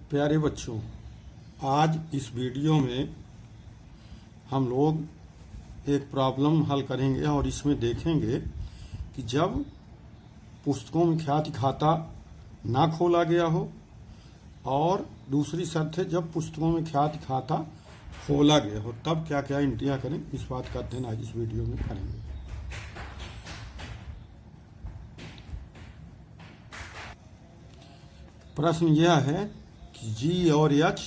प्यारे बच्चों, आज इस वीडियो में हम लोग एक प्रॉब्लम हल करेंगे और इसमें देखेंगे कि जब पुस्तकों में ख्याति खाता ना खोला गया हो और दूसरी शर्त है जब पुस्तकों में ख्याति खाता खोला गया हो तब क्या क्या एंट्रियां करें। इस बात का अध्ययन आज इस वीडियो में करेंगे। प्रश्न यह है कि जी और एच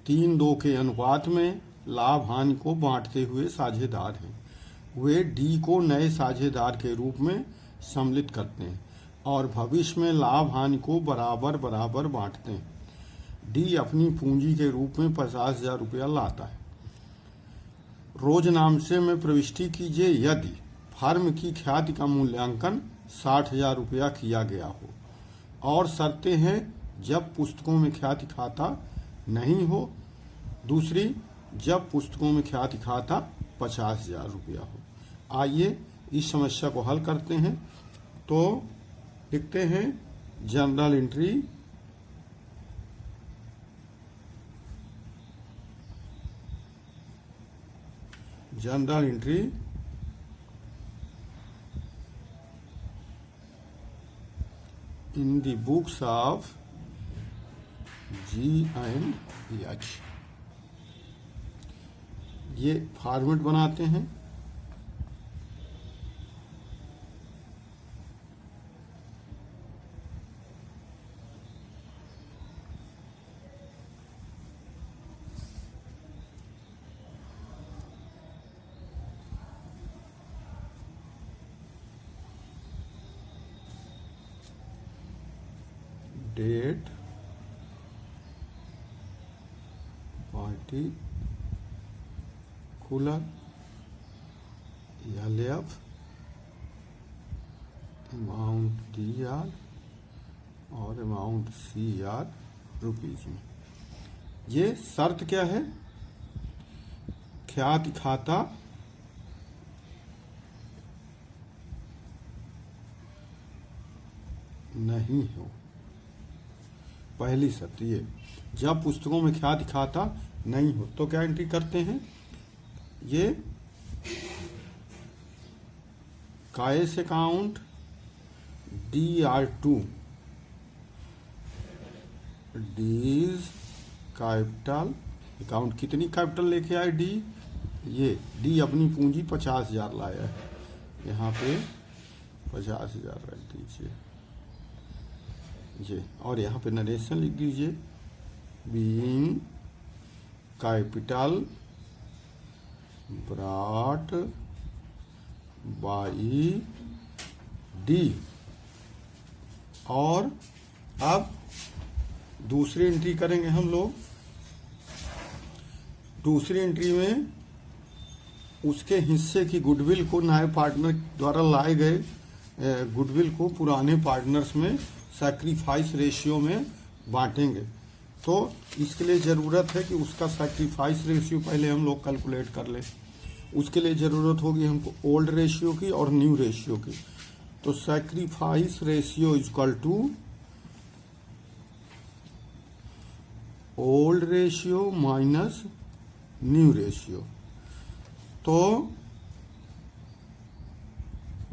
3:2 के अनुपात में लाभ हानि को बांटते हुए साझेदार हैं। वे डी को नए साझेदार के रूप में सम्मिलित करते हैं और भविष्य में लाभ हानि को बराबर बराबर बांटते हैं। डी अपनी पूंजी के रूप में 50,000 रुपया लाता है। रोजनामचे में प्रविष्टि कीजिए यदि फर्म की ख्याति का मूल्यांकन 60,000 रुपया किया गया हो और शर्तें हैं जब पुस्तकों में ख्याति खाता नहीं हो, दूसरी जब पुस्तकों में ख्याति खाता 50,000 रुपया हो। आइए इस समस्या को हल करते हैं। तो लिखते हैं general entry in the books of G and H। ये फॉर्मेट बनाते हैं। Date, particular, LF, amount DR और अमाउंट सीआर रुपीज में। ये शर्त क्या है? ख्याति खाता नहीं हो। पहली शर्त ये, जब पुस्तकों में ख्याति खाता नहीं हो तो क्या एंट्री करते हैं? ये काइस account DR2 D's capital account. कितनी कैपिटल लेके आए डी? ये डी अपनी पूंजी 50,000 लाया है, यहाँ पे 50,000 रख दीजिए ये, और यहाँ पे नरेशन लिख दीजिए being capital brought by D. और अब दूसरी एंट्री करेंगे हम लोग। दूसरी एंट्री में उसके हिस्से की गुडविल को नए पार्टनर द्वारा लाए गए गुडविल को पुराने पार्टनर्स में सैक्रिफाइस रेशियो में बांटेंगे। तो इसके लिए ज़रूरत है कि उसका सैक्रिफाइस रेशियो पहले हम लोग कैलकुलेट कर लें। उसके लिए ज़रूरत होगी हमको ओल्ड रेशियो की और न्यू रेशियो की। तो sacrifice ratio equal to old ratio minus new ratio. तो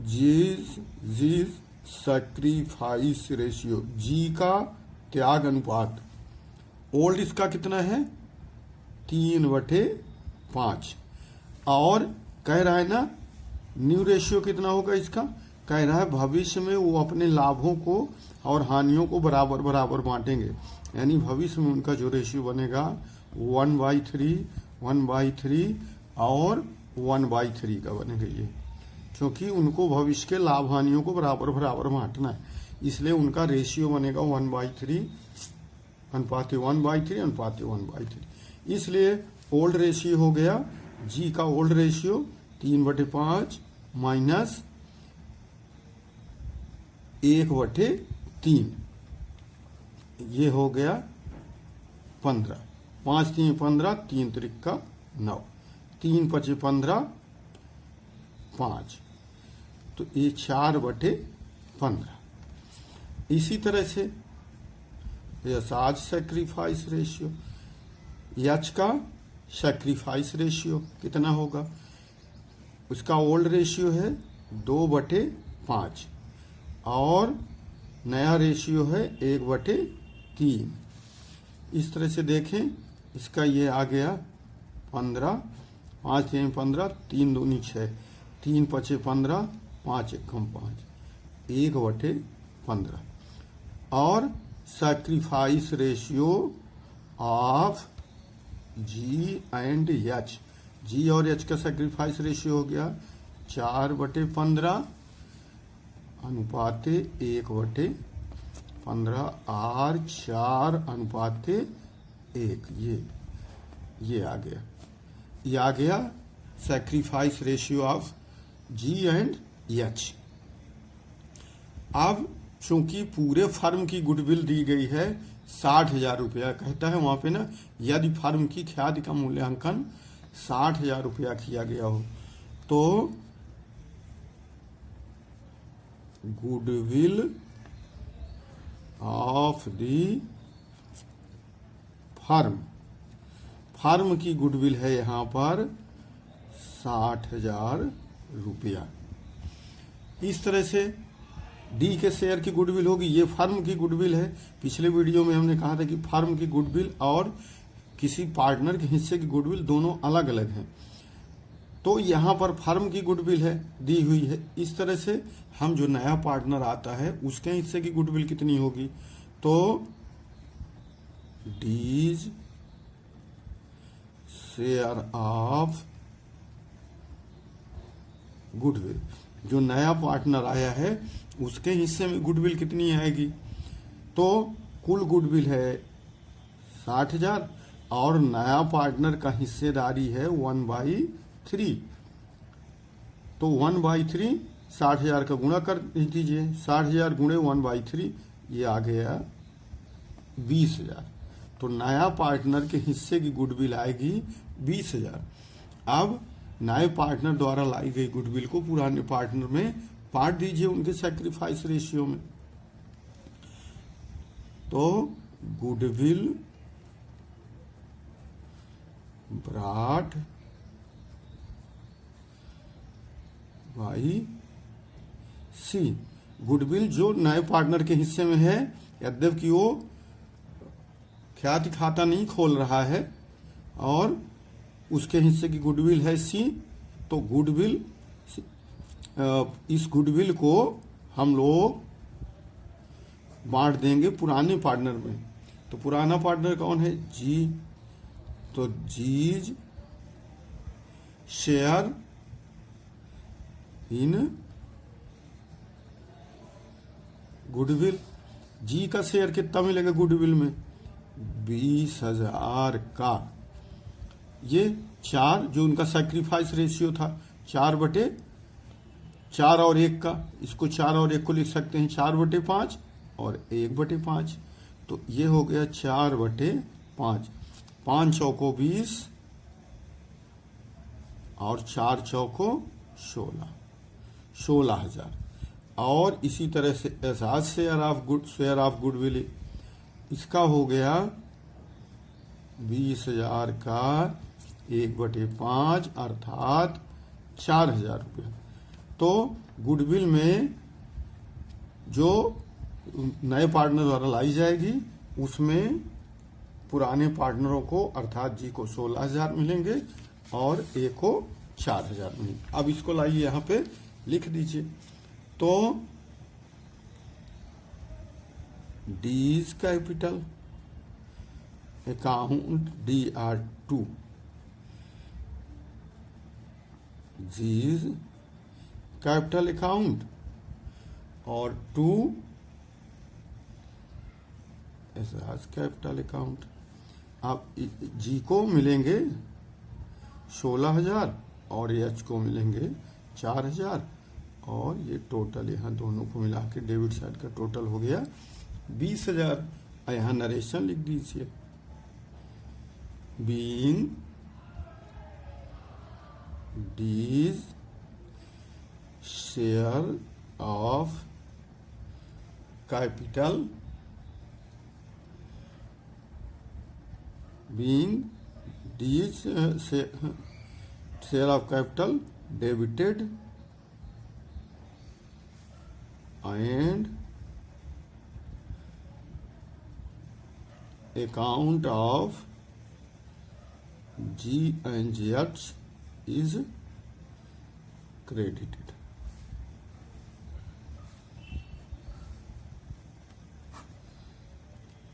जी सैक्रिफाइस रेशियो, जी का त्याग अनुपात, ओल्ड इसका कितना है 3/5, और कह रहा है ना न्यू रेशियो कितना होगा इसका, कह रहा है भविष्य में वो अपने लाभों को और हानियों को बराबर बराबर बांटेंगे। यानी भविष्य में उनका जो रेशियो बनेगा 1/3, 1/3 और 1/3 का बनेगा ये, क्योंकि उनको भविष्य के लाभ हानियों को बराबर बराबर बांटना है, इसलिए उनका रेशियो बनेगा 1/3 अनुपात 1/3 अनुपात 1/3। इसलिए ओल्ड रेशियो हो गया जी का ओल्ड रेशियो 3/5 माइनस 1/3, ये हो गया 15। 5 3 15, 3 त्रिक का 9, 3 5 15, 5, तो ये 4/15। इसी तरह से एस आज सेक्रीफाइस रेशियो, एच का सेक्रीफाइस रेशियो कितना होगा, उसका ओल्ड रेशियो है 2/5 और नया रेशियो है 1/3। इस तरह से देखें, इसका ये आ गया 15, 5 3 15, 3 दूनी 6, 3 5 15, 5 1 5, 1/15 और sacrifice ratio of G and H, G और एच का सैक्रिफाइस रेशियो हो गया 4/15 अनुपाते 1/15 आर 4 अनुपाते 1। ये आ गया sacrifice ratio of G and H. अब चूंकि पूरे फर्म की गुडविल दी गई है 60,000 रुपया, कहता है वहां पे ना, यदि फर्म की ख्याति का मूल्यांकन 60,000 रुपया किया गया हो तो गुडविल ऑफ द फर्म की गुडविल है यहां पर 60,000 रुपया। इस तरह से डी के शेयर की गुडविल होगी, ये फर्म की गुडविल है। पिछले वीडियो में हमने कहा था कि फर्म की गुडविल और किसी पार्टनर के हिस्से की गुडविल दोनों अलग अलग हैं, तो यहां पर फर्म की गुडविल है दी हुई है। इस तरह से हम जो नया पार्टनर आता है उसके हिस्से की गुडविल कितनी होगी, तो डीज शेयर ऑफ गुडविल, जो नया पार्टनर आया है उसके हिस्से में गुडविल कितनी आएगी, तो कुल गुडविल है 60,000 और नया पार्टनर का हिस्सेदारी है 1/3, तो 1/3 60,000 का गुणा कर दीजिए, 60,000 गुणे 1/3 ये आ गया 20,000। तो नया पार्टनर के हिस्से की गुडविल आएगी 20,000। अब नए पार्टनर द्वारा लाई गई गुडविल को पुराने पार्टनर में बांट दीजिए उनके सैक्रिफाइस रेशियो में, तो goodwill brought by C, goodwill जो नए पार्टनर के हिस्से में है, यद्यपि वो ख्याति खाता नहीं खोल रहा है और उसके हिस्से की गुडविल है सी, तो गुडविल, इस गुडविल को हम लोग बांट देंगे पुराने पार्टनर में। तो पुराना पार्टनर कौन है, जी, तो जीज शेयर इन गुडविल, जी का शेयर कितना मिलेगा गुडविल में, 20,000 का। ये 4 जो उनका सैक्रिफाइस रेशियो था 4/4 और 1 का, इसको 4 और 1 को लिख सकते हैं 4/5 और 1/5, तो ये हो गया 4/5, 5 चौको 20 और 4 चौको 16,000। और इसी तरह से एसाज शेयर ऑफ गुडविल, इसका हो गया 20,000 का 1/5 अर्थात 4,000 रुपया। तो गुडविल में जो नए पार्टनर द्वारा लाई जाएगी उसमें पुराने पार्टनरों को अर्थात जी को 16,000 मिलेंगे और ए को 4,000 मिलेंगे। अब इसको लाइए यहाँ पे लिख दीजिए, तो D's capital account DR2, G's capital account और 2 एसाज कैपिटल अकाउंट। अब जी को मिलेंगे 16,000 और एच को मिलेंगे 4,000 और ये टोटल यहाँ दोनों को मिला के डेबिट साइड का टोटल हो गया 20,000। यहाँ नरेशन लिख दीजिए, being D's share of capital being these share of capital debited and account of G and H is credited.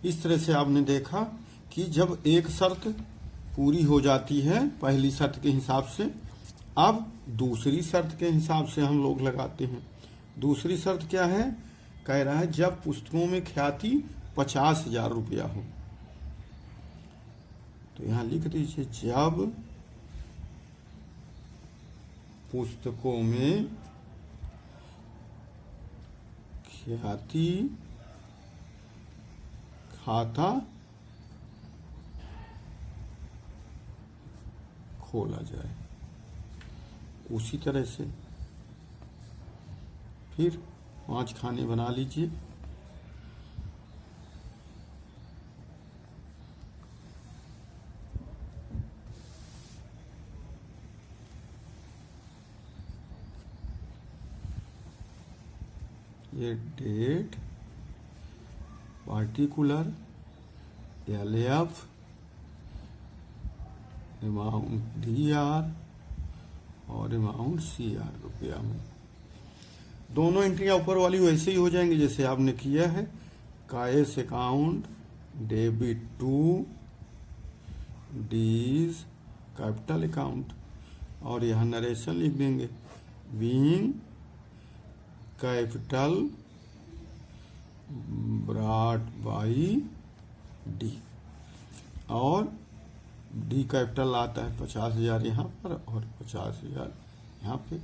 इस तरह से आपने देखा कि जब एक शर्त पूरी हो जाती है पहली शर्त के हिसाब से, अब दूसरी शर्त के हिसाब से हम लोग लगाते हैं। दूसरी शर्त क्या है? कह रहा है जब पुस्तकों में ख्याति 50,000 रुपया हो। तो यहां लिख दीजिए जब पुस्तकों में ख्याति खाता खोला जाए। उसी तरह से फिर 5 खाने बना लीजिए। ये date, particular, LF, amount DR और अमाउंट CR रुपया में। दोनों एंट्रियां ऊपर वाली वैसे ही हो जाएंगी जैसे आपने किया है। Cash account debit to D's capital account, और यहाँ नरेशन लिख देंगे being capital brought by D, और डी कैपिटल आता है 50,000 यहाँ पर और 50,000 यहाँ पे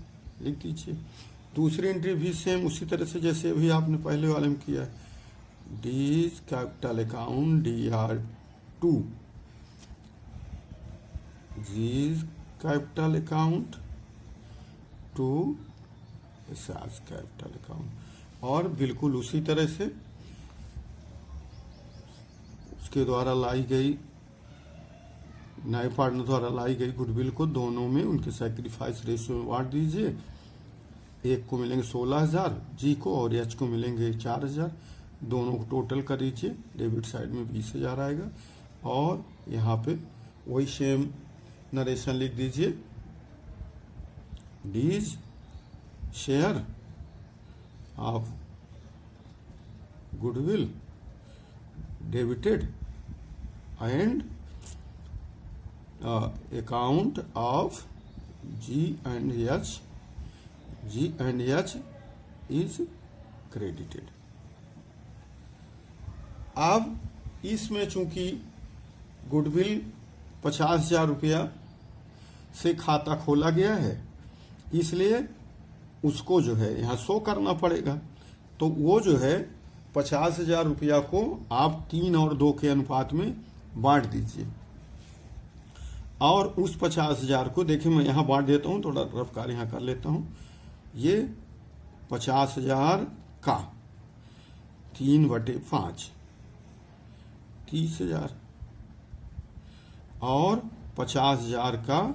लिख दीजिए। दूसरी एंट्री भी सेम उसी तरह से जैसे अभी आपने पहले वाले में किया है। D's capital account DR2, G's capital account to S's capital account, और बिल्कुल उसी तरह से उसके द्वारा लाई गई नए पार्टनर द्वारा लाई गई गुडविल को दोनों में उनके सैक्रिफाइस रेशियो में बांट दीजिए। एक को मिलेंगे 16,000 जी को और एच को मिलेंगे 4,000, दोनों को टोटल कर दीजिए। डेबिट साइड में 20,000 आएगा और यहाँ पे वही सेम नरेशन लिख दीजिए। D's share of goodwill debited and account of G and H is credited. अब इसमें चूंकि गुडविल 50,000 रुपया से खाता खोला गया है, इसलिए उसको जो है यहाँ शो करना पड़ेगा। तो वो जो है 50,000 रुपया को आप 3 और 2 के अनुपात में बांट दीजिए, और उस 50,000 को देखिए मैं यहाँ बांट देता हूँ, थोड़ा रफ कार्य यहाँ कर लेता हूँ। ये 50,000 का 3/5 30,000 और 50,000 का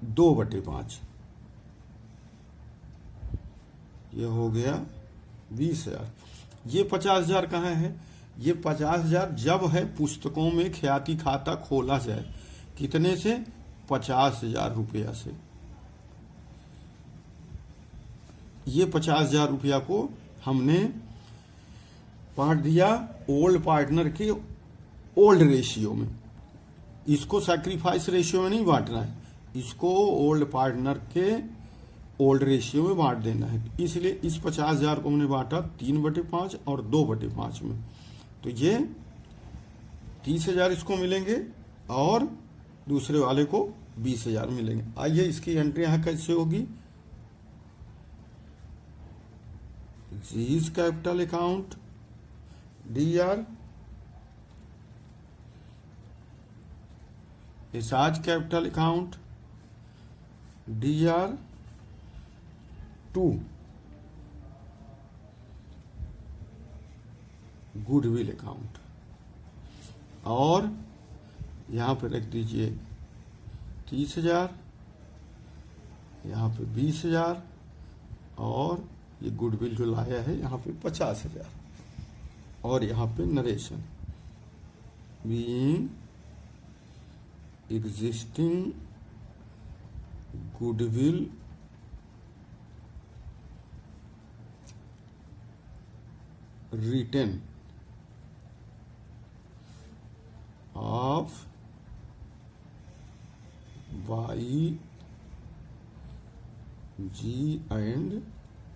2/5 ये हो गया 20,000। ये 50,000 कहाँ है? ये 50,000 जब है पुस्तकों में ख्याति खाता खोला जाए। कितने से? 50,000 रुपया से। ये 50,000 रुपया को हमने बांट दिया ओल्ड पार्टनर के ओल्ड रेशियो में। इसको सैक्रिफाइस रेशियो में नहीं बांटना है, इसको ओल्ड पार्टनर के ओल्ड रेशियो में बांट देना है। इसलिए इस 50,000 को हमने बांटा 3/5 और 2/5 में। तो ये 30,000 इसको मिलेंगे और दूसरे वाले को 20,000 मिलेंगे। आइए इसकी एंट्री यहाँ कैसे होगी? G's capital account DR, S's capital account DR2, goodwill account. और यहाँ पे रख दीजिए 30,000, यहाँ पे 20,000 और ये गुडविल जो लाया है यहाँ पे 50,000 और यहाँ पे narration being existing goodwill return of Y, G and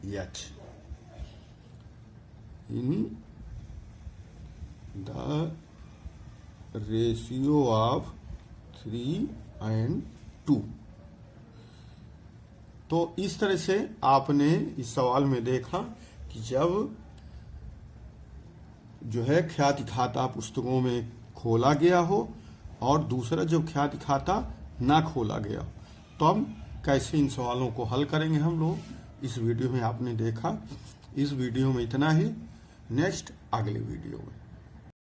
H in the ratio of 3 and 2। तो इस तरह से आपने इस सवाल में देखा कि जब जो है ख्याति खाता पुस्तकों में खोला गया हो और दूसरा जब ख्याति खाता ना खोला गया, तो हम कैसे इन सवालों को हल करेंगे हम लोग इस वीडियो में आपने देखा। इस वीडियो में इतना ही, नेक्स्ट अगले वीडियो में।